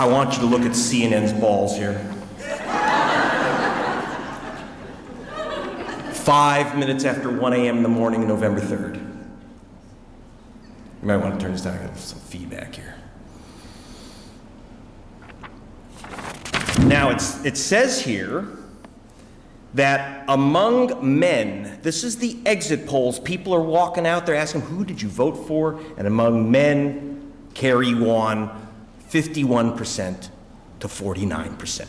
I want you to look at CNN's balls here. 5 minutes after 1 a.m. in the morning, November 3rd. You might want to turn this down. I got some feedback here. Now, it says here that among men, this is the exit polls, people are walking out there asking, who did you vote for? And among men, Kerry won 51% to 49%.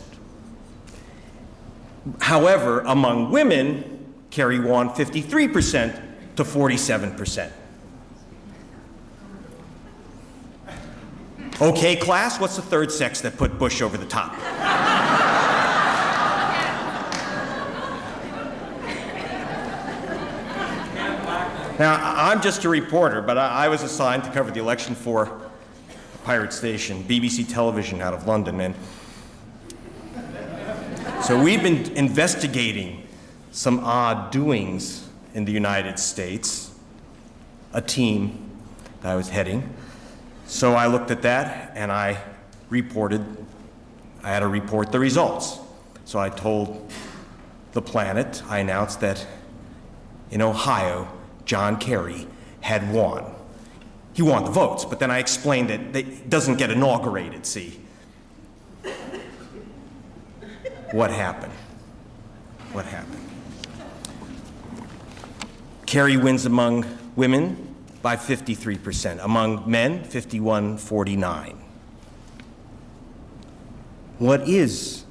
However, among women, Kerry won 53% to 47%. Okay, class, what's the third sex that put Bush over the top? Now, I'm just a reporter, but I was assigned to cover the election for a pirate station, BBC Television out of London, and so we've been investigating some odd doings in the United States, a team that I was heading. So I looked at that and I had to report the results. So I told the Planet, I announced that in Ohio, John Kerry had won. He won the votes, but then I explained that it doesn't get inaugurated, see. What happened? What happened? Kerry wins among women by 53%. Among men, 51-49. What is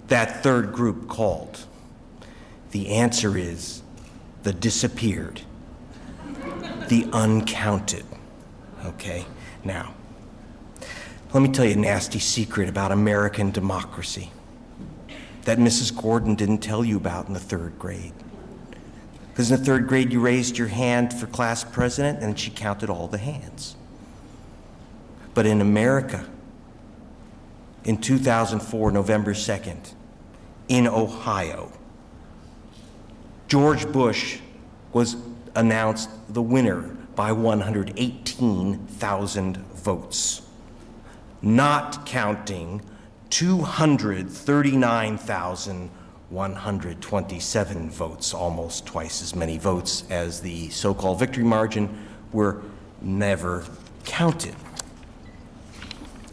that third group called? The answer is the disappeared, the uncounted, okay? Now, let me tell you a nasty secret about American democracy that Mrs. Gordon didn't tell you about in the third grade. Because in the third grade, you raised your hand for class president, and she counted all the hands. But in America, in 2004, November 2nd, in Ohio, George Bush was announced the winner by 118,000 votes, not counting 239,127 votes, almost twice as many votes as the so-called victory margin, were never counted.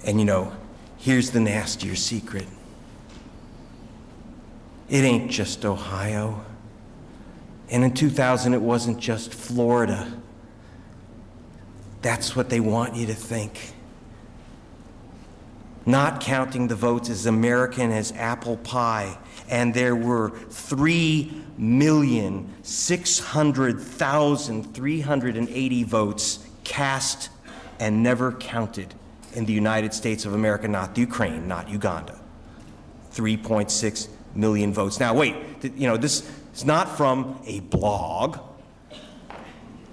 And here's the nastier secret. It ain't just Ohio. And in 2000, it wasn't just Florida. That's what they want you to think. Not counting the votes as American as apple pie. And there were 3,600,380 votes cast and never counted in the United States of America, not the Ukraine, not Uganda. 3.6 million votes. Now wait, this is not from a blog.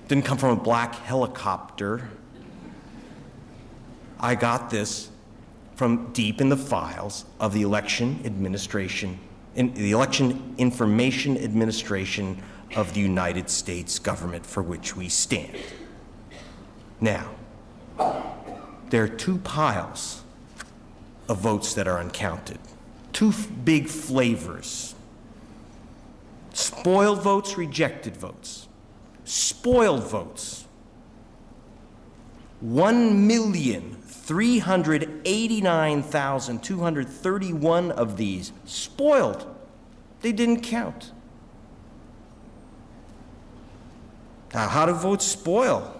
Didn't come from a black helicopter. I got this from deep in the files of the Election Information Administration of the United States government, for which we stand. Now, there are two piles of votes that are uncounted. Two big flavors. Spoiled votes, rejected votes. Spoiled votes. 1,389,231 of these spoiled. They didn't count. Now, how do votes spoil?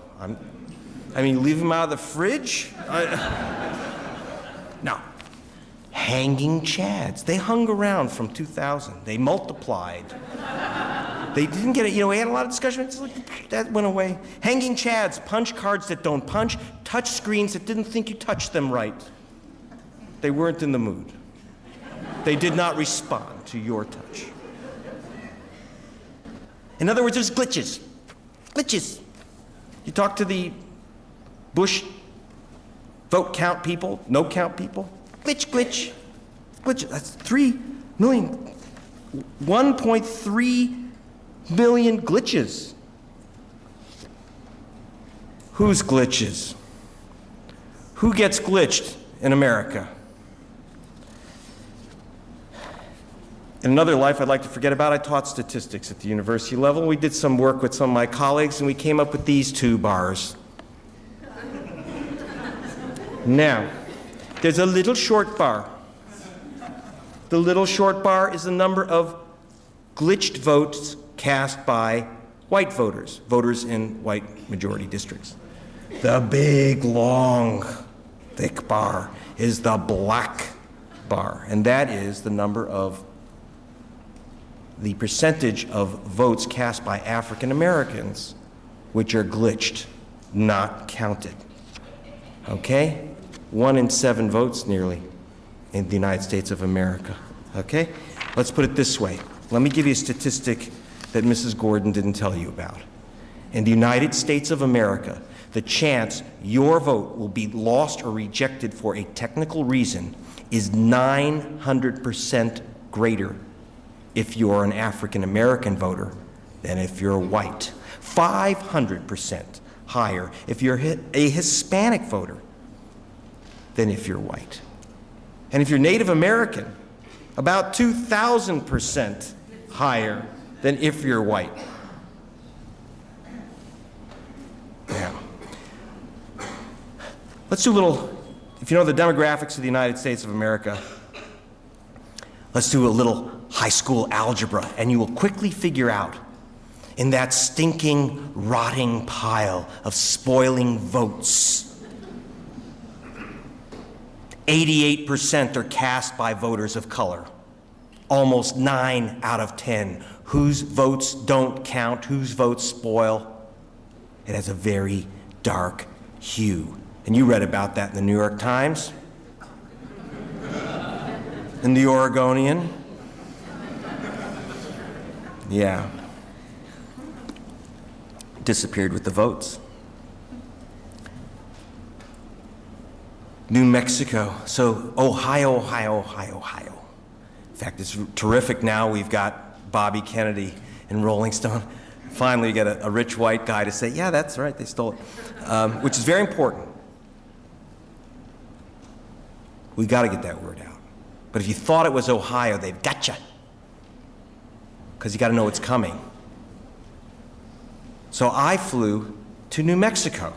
Leave them out of the fridge? No. Hanging chads. They hung around from 2000. They multiplied. They didn't get it. We had a lot of discussion. It's like, that went away. Hanging chads, punch cards that don't punch, touch screens that didn't think you touched them right. They weren't in the mood. They did not respond to your touch. In other words, there's glitches. Glitches. You talk to the Bush vote count people, no count people. Glitch, glitch, glitch. That's 3 million, 1.3 million glitches. Whose glitches? Who gets glitched in America. In another life I'd like to forget about, I taught statistics at the university level. We did some work with some of my colleagues, and we came up with these two bars. Now, there's a little short bar. The little short bar is the number of glitched votes cast by white voters, voters in white majority districts. The big, long, thick bar is the black bar, and that is the number of the percentage of votes cast by African Americans which are glitched, not counted. Okay? 1 in 7 votes nearly in the United States of America. Okay? Let's put it this way. Let me give you a statistic that Mrs. Gordon didn't tell you about. In the United States of America, the chance your vote will be lost or rejected for a technical reason is 900% greater if you're an African American voter than if you're white. 500% higher if you're a Hispanic voter than if you're white. And if you're Native American, about 2,000% higher than if you're white. Now, let's do a little, if you know the demographics of the United States of America, let's do a little high school algebra, and you will quickly figure out in that stinking, rotting pile of spoiling votes, 88% are cast by voters of color. Almost 9 out of 10. Whose votes don't count, whose votes spoil. It has a very dark hue. And you read about that in the New York Times, in the Oregonian. Yeah. Disappeared with the votes. New Mexico. So Ohio. In fact, it's terrific now. We've got Bobby Kennedy in Rolling Stone. Finally, you get a rich white guy to say, yeah, that's right, they stole it, which is very important. We got to get that word out. But if you thought it was Ohio, they've got you. Because you got to know it's coming. So I flew to New Mexico,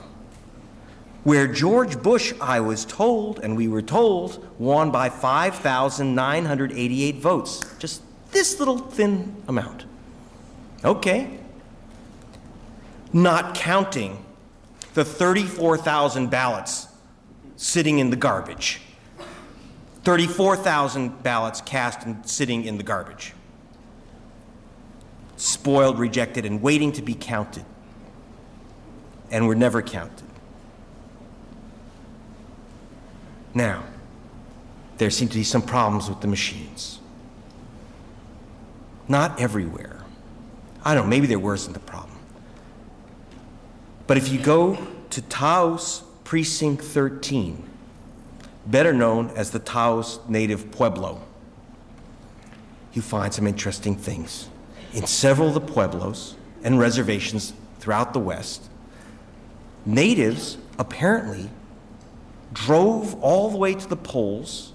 where George Bush, I was told, and we were told, won by 5,988 votes. Just this little thin amount. Okay. Not counting the 34,000 ballots sitting in the garbage. 34,000 ballots cast and sitting in the garbage. Spoiled, rejected, and waiting to be counted. And were never counted. Now, there seem to be some problems with the machines. Not everywhere. I don't know, maybe there wasn't the problem. But if you go to Taos Precinct 13, better known as the Taos Native Pueblo, you find some interesting things. In several of the pueblos and reservations throughout the West, natives apparently drove all the way to the polls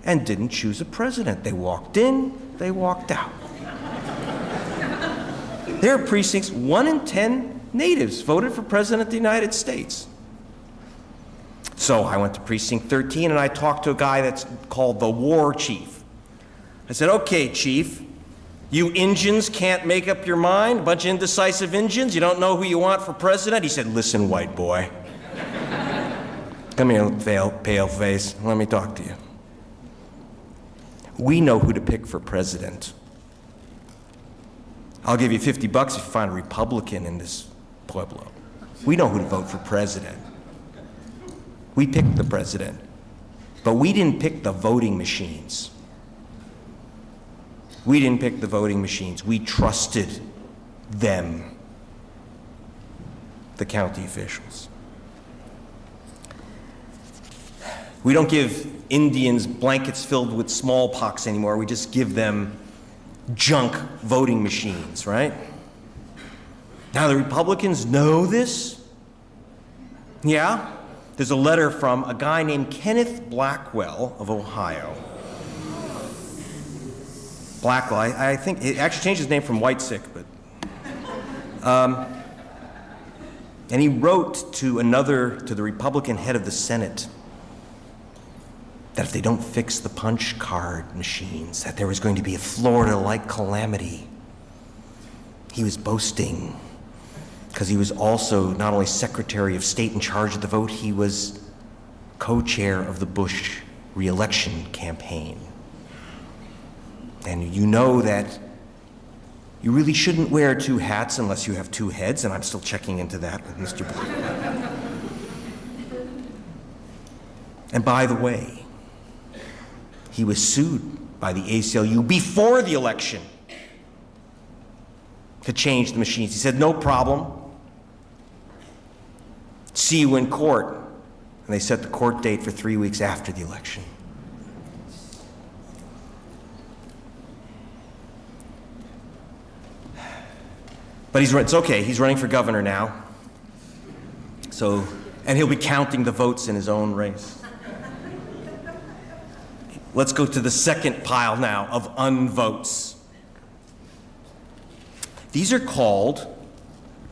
and didn't choose a president. They walked in, they walked out. There are precincts, 1 in 10 natives voted for president of the United States. So I went to precinct 13 and I talked to a guy that's called the war chief. I said, okay, chief, you Injuns can't make up your mind, a bunch of indecisive Injuns, you don't know who you want for president? He said, listen, white boy. Come here, pale face, let me talk to you. We know who to pick for president. I'll give you $50 if you find a Republican in this pueblo. We know who to vote for president. We picked the president, but we didn't pick the voting machines. We didn't pick the voting machines. We trusted them, the county officials. We don't give Indians blankets filled with smallpox anymore. We just give them junk voting machines, right? Now the Republicans know this. Yeah? there's a letter from a guy named Kenneth Blackwell of Ohio. Blackwell, I think he actually changed his name from Whitesick, but and he wrote to the Republican head of the Senate that if they don't fix the punch card machines, that there was going to be a Florida-like calamity. He was boasting because he was also not only Secretary of State in charge of the vote, he was co-chair of the Bush re-election campaign. And you know that you really shouldn't wear two hats unless you have two heads, and I'm still checking into that with Mr. Blackwell. And by the way, he was sued by the ACLU before the election to change the machines. He said, no problem. See you in court. And they set the court date for 3 weeks after the election. But it's okay, he's running for governor now. And he'll be counting the votes in his own race. Let's go to the second pile now of unvotes. These are called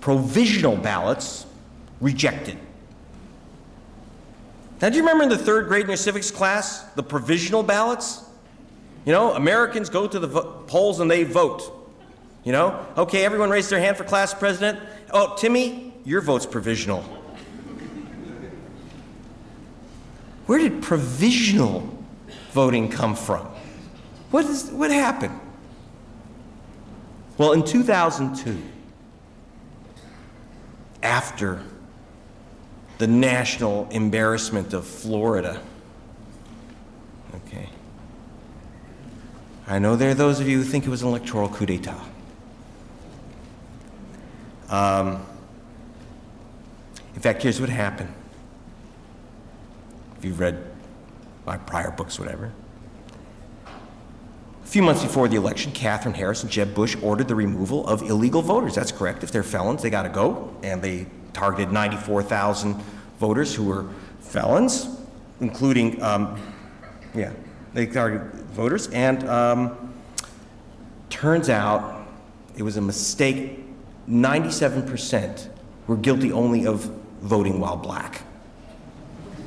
provisional ballots rejected. Now, do you remember in the third grade in your civics class, the provisional ballots? You know, Americans go to the polls and they vote. You know, okay, everyone raise their hand for class president. Oh, Timmy, your vote's provisional. Where did provisional voting come from? What happened? Well, in 2002, after the national embarrassment of Florida, okay, I know there are those of you who think it was an electoral coup d'etat. In fact, here's what happened. If you've read my prior books, whatever. A few months before the election, Katherine Harris and Jeb Bush ordered the removal of illegal voters. That's correct. If they're felons, they got to go. And they targeted 94,000 voters who were felons, including, they targeted voters. And turns out it was a mistake. 97% were guilty only of voting while black.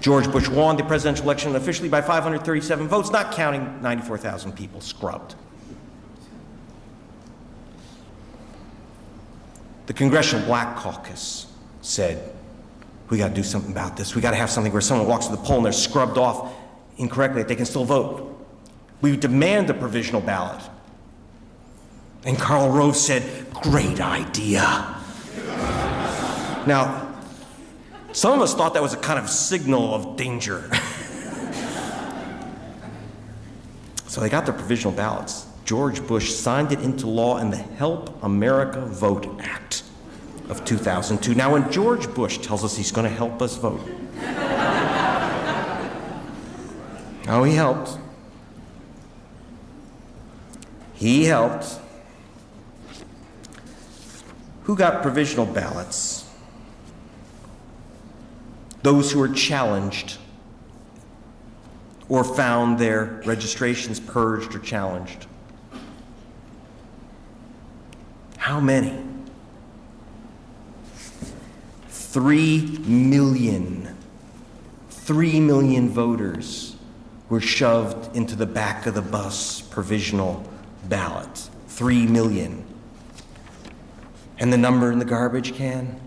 George Bush won the presidential election officially by 537 votes, not counting 94,000 people scrubbed. The Congressional Black Caucus said, we got to do something about this. We got to have something where someone walks to the poll and they're scrubbed off incorrectly, that they can still vote. We demand a provisional ballot. And Karl Rove said, great idea. Now, some of us thought that was a kind of signal of danger. So they got their provisional ballots. George Bush signed it into law in the Help America Vote Act of 2002. Now, when George Bush tells us he's going to help us vote, oh, he helped. He helped. Who got provisional ballots? Those who were challenged or found their registrations purged or challenged. How many? 3 million. 3 million voters were shoved into the back of the bus provisional ballot. 3 million. And the number in the garbage can?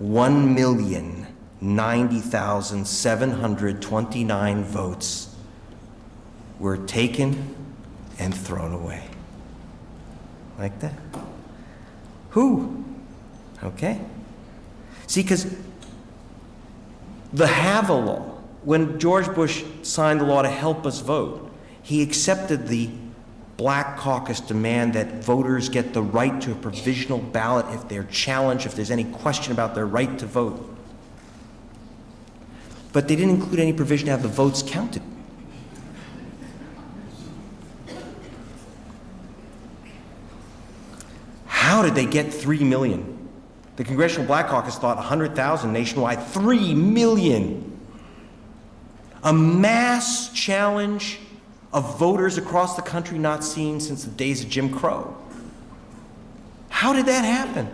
1,090,729 votes were taken and thrown away. Like that. Who? Okay. See, because the HAVA law, when George Bush signed the law to help us vote, he accepted the Black Caucus demand that voters get the right to a provisional ballot if they're challenged, if there's any question about their right to vote. But they didn't include any provision to have the votes counted. How did they get 3 million? The Congressional Black Caucus thought 100,000 nationwide, 3 million. A mass challenge of voters across the country not seen since the days of Jim Crow. How did that happen?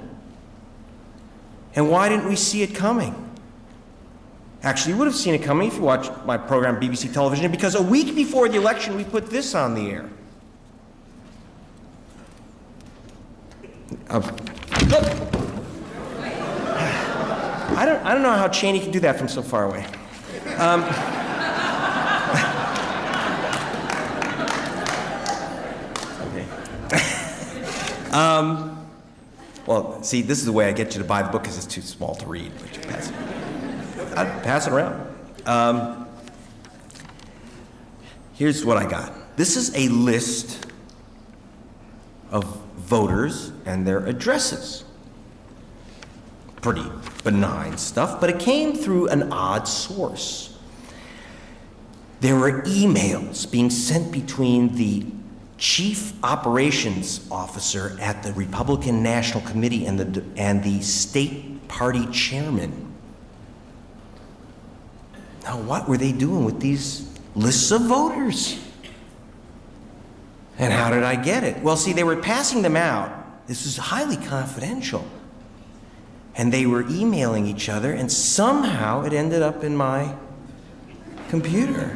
And why didn't we see it coming? Actually, you would have seen it coming if you watched my program, BBC Television, because a week before the election, we put this on the air. I don't know how Cheney can do that from so far away. Well, see, this is the way I get you to buy the book because it's too small to read. But you I'd pass it around. Here's what I got. This is a list of voters and their addresses. Pretty benign stuff, but it came through an odd source. There were emails being sent between the chief operations officer at the Republican National Committee and the state party chairman. Now, what were they doing with these lists of voters? And how did I get it? Well, see, they were passing them out. This was highly confidential. And they were emailing each other, and somehow it ended up in my computer.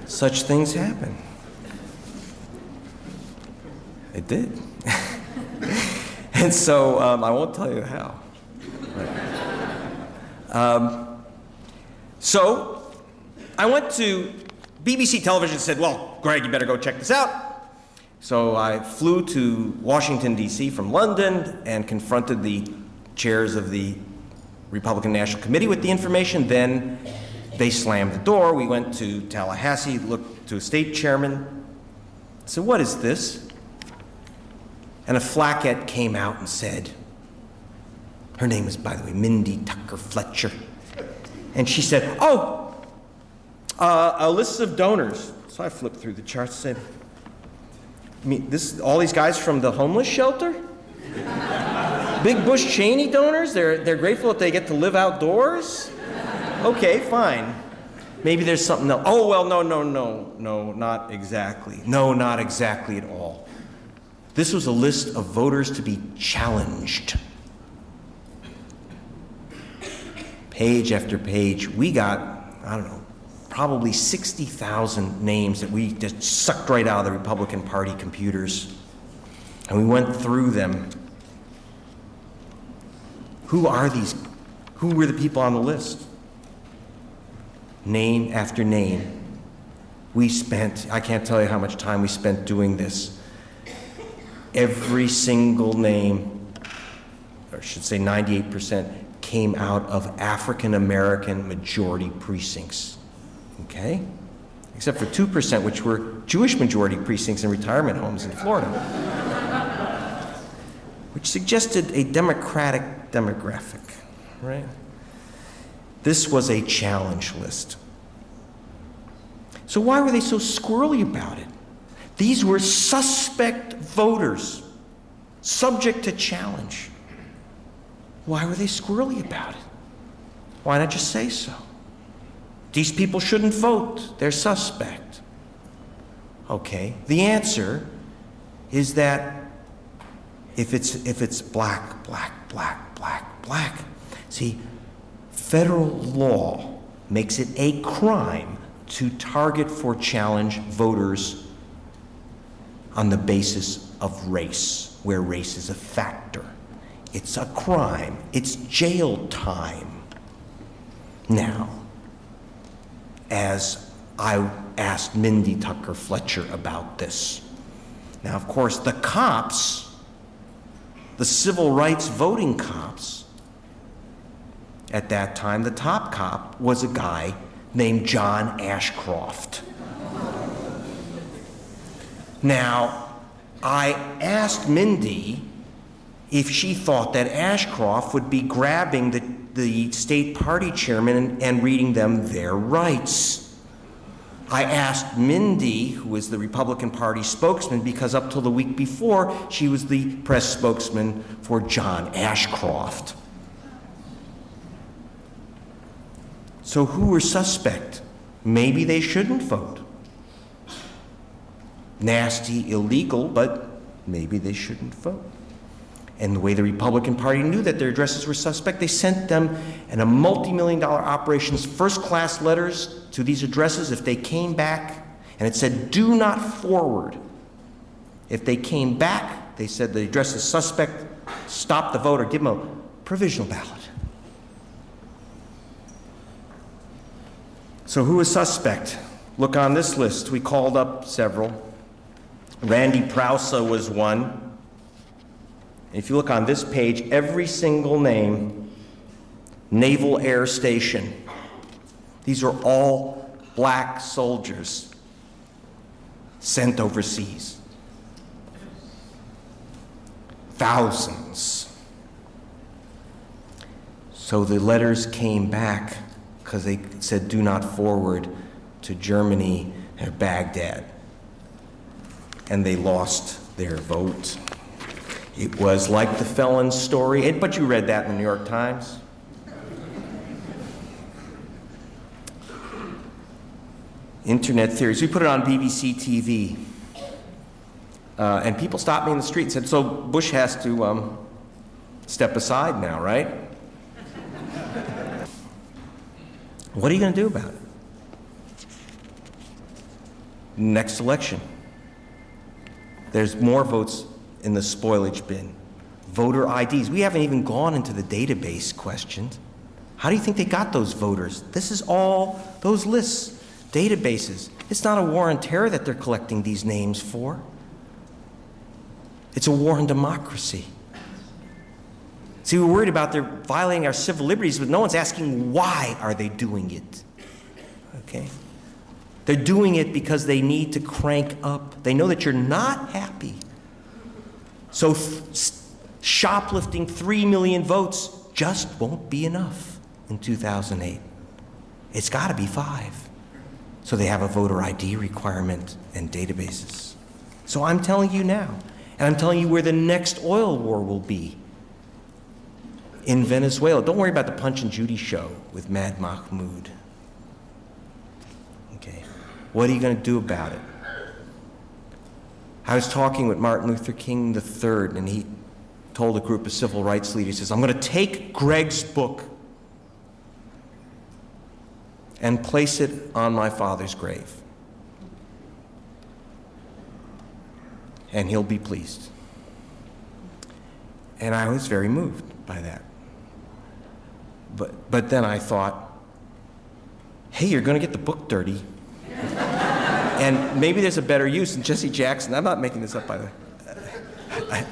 Such things happen. It did. And so I won't tell you how. So I went to BBC Television and said, well, Greg, you better go check this out. So I flew to Washington, D.C. from London and confronted the chairs of the Republican National Committee with the information. Then they slammed the door. We went to Tallahassee, looked to a state chairman. I said, what is this? And a flaquette came out and said, her name is, by the way, Mindy Tucker Fletcher. And she said, oh, a list of donors. So I flipped through the charts and said, all these guys from the homeless shelter? Big Bush Cheney donors? They're grateful if they get to live outdoors? Okay, fine. Maybe there's something else. Oh, well, no, not exactly. No, not exactly at all. This was a list of voters to be challenged. Page after page, we got, I don't know, probably 60,000 names that we just sucked right out of the Republican Party computers. And we went through them. Who are these? Who were the people on the list? Name after name. I can't tell you how much time we spent doing this. Every single name, or I should say 98%, came out of African American majority precincts. Okay? Except for 2%, which were Jewish majority precincts in retirement homes in Florida, which suggested a democratic demographic, right? This was a challenge list. So why were they so squirrely about it? These were suspect voters, subject to challenge. Why were they squirrely about it? Why not just say so? These people shouldn't vote. They're suspect. Okay, the answer is that if it's black, see, federal law makes it a crime to target for challenge voters on the basis of race, where race is a factor. It's a crime. It's jail time. Now, as I asked Mindy Tucker Fletcher about this. Now, of course, the cops, the civil rights voting cops, at that time, the top cop was a guy named John Ashcroft. Now, I asked Mindy if she thought that Ashcroft would be grabbing the state party chairman and reading them their rights. I asked Mindy, who was the Republican Party spokesman, because up till the week before, she was the press spokesman for John Ashcroft. So who were suspect? Maybe they shouldn't vote. Nasty, illegal, but maybe they shouldn't vote. And the way the Republican Party knew that their addresses were suspect, they sent them in a multi-million-dollar operations first-class letters to these addresses if they came back, and it said, do not forward. If they came back, they said the address is suspect, stop the vote or give them a provisional ballot. So who is suspect? Look on this list. We called up several. Randy Prousa was one. If you look on this page, every single name, Naval Air Station. These are all black soldiers sent overseas. Thousands. So the letters came back because they said do not forward to Germany and Baghdad. And they lost their vote. It was like the felon's story, but you read that in the New York Times. Internet theories. We put it on BBC TV. And people stopped me in the street and said, so Bush has to step aside now, right? What are you going to do about it? Next election. There's more votes in the spoilage bin. Voter IDs. We haven't even gone into the database questions. How do you think they got those voters? This is all those lists, databases. It's not a war on terror that they're collecting these names for. It's a war on democracy. See, we're worried about they're violating our civil liberties, but no one's asking why are they doing it, okay? They're doing it because they need to crank up. They know that you're not happy. So shoplifting 3 million votes just won't be enough in 2008. It's got to be 5. So they have a voter ID requirement and databases. So I'm telling you now, and I'm telling you where the next oil war will be. In Venezuela. Don't worry about the Punch and Judy show with Mad Mahmoud. Okay. What are you going to do about it? I was talking with Martin Luther King III, and he told a group of civil rights leaders, he says, I'm going to take Greg's book and place it on my father's grave. And he'll be pleased. And I was very moved by that. But then I thought, hey, you're going to get the book dirty. And maybe there's a better use. And Jesse Jackson, I'm not making this up, by the way.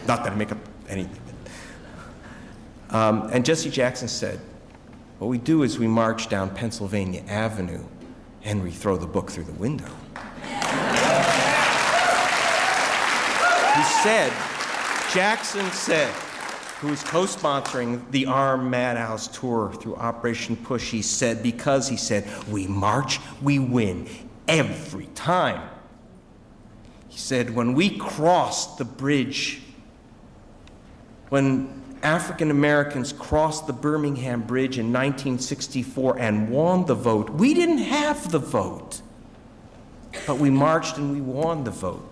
Not that I make up anything. And Jesse Jackson said, what we do is we march down Pennsylvania Avenue and we throw the book through the window. He said, Jackson said, who is co-sponsoring the ARM Madhouse Tour through Operation Push, he said, because he said, we march, we win every time. He said, when we crossed the bridge, when African Americans crossed the Birmingham Bridge in 1964 and won the vote, we didn't have the vote, but we marched and we won the vote.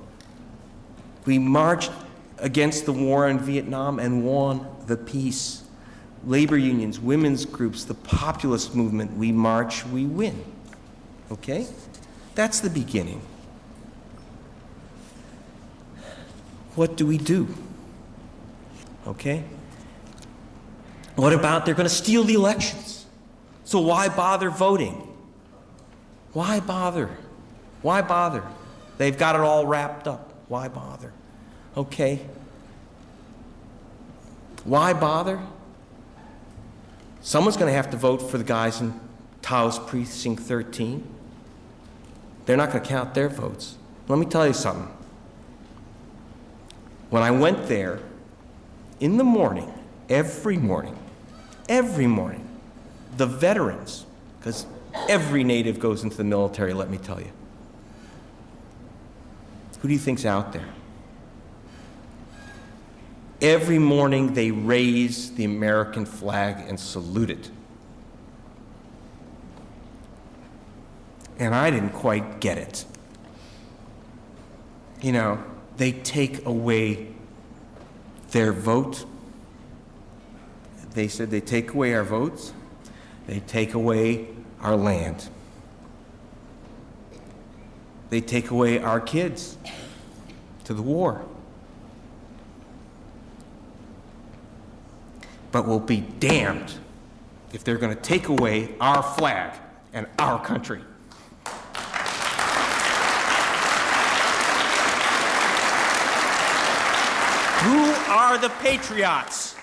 We marched against the war in Vietnam and won the peace. Labor unions, women's groups, the populist movement, we march, we win. Okay? That's the beginning. What do we do? Okay? What about they're going to steal the elections? So why bother voting? Why bother? Why bother? They've got it all wrapped up. Why bother? Okay. Why bother? Someone's going to have to vote for the guys in Taos Precinct 13. They're not going to count their votes. Let me tell you something. When I went there, in the morning, every morning, the veterans, because every native goes into the military, let me tell you, Who do you think's out there? Every morning they raise the American flag and salute it. And I didn't quite get it. You know, they take away their vote. They said they take away our votes. They take away our land. They take away our kids to the war. But we'll be damned if they're going to take away our flag and our country. Who are the patriots?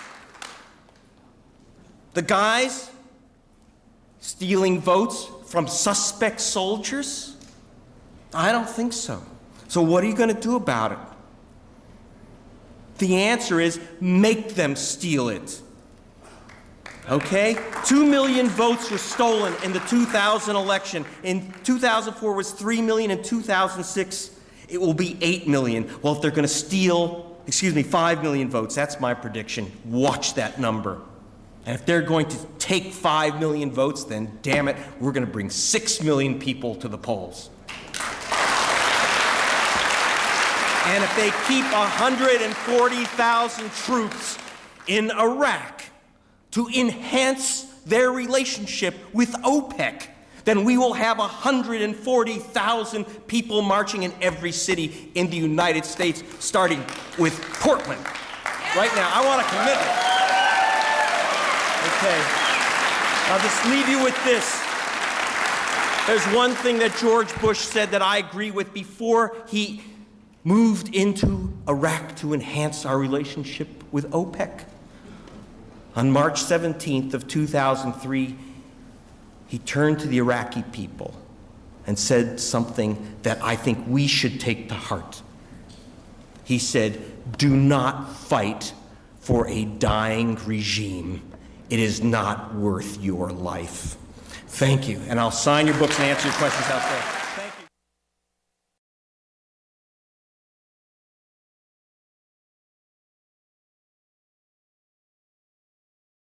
The guys stealing votes from suspect soldiers? I don't think so. So what are you going to do about it? The answer is make them steal it. Okay? 2 million votes were stolen in the 2000 election. In 2004 was 3 million. In 2006, it will be 8 million. Well, if they're going to steal, 5 million votes, that's my prediction. Watch that number. And if they're going to take 5 million votes, then damn it, we're going to bring 6 million people to the polls. And if they keep 140,000 troops in Iraq to enhance their relationship with OPEC, then we will have 140,000 people marching in every city in the United States, starting with Portland. Right now, I want a commitment. Okay, I'll just leave you with this. There's one thing that George Bush said that I agree with before he moved into Iraq to enhance our relationship with OPEC. On March 17th of 2003, he turned to the Iraqi people and said something that I think we should take to heart. He said, "Do not fight for a dying regime. It is not worth your life." Thank you, and I'll sign your books and answer your questions out there.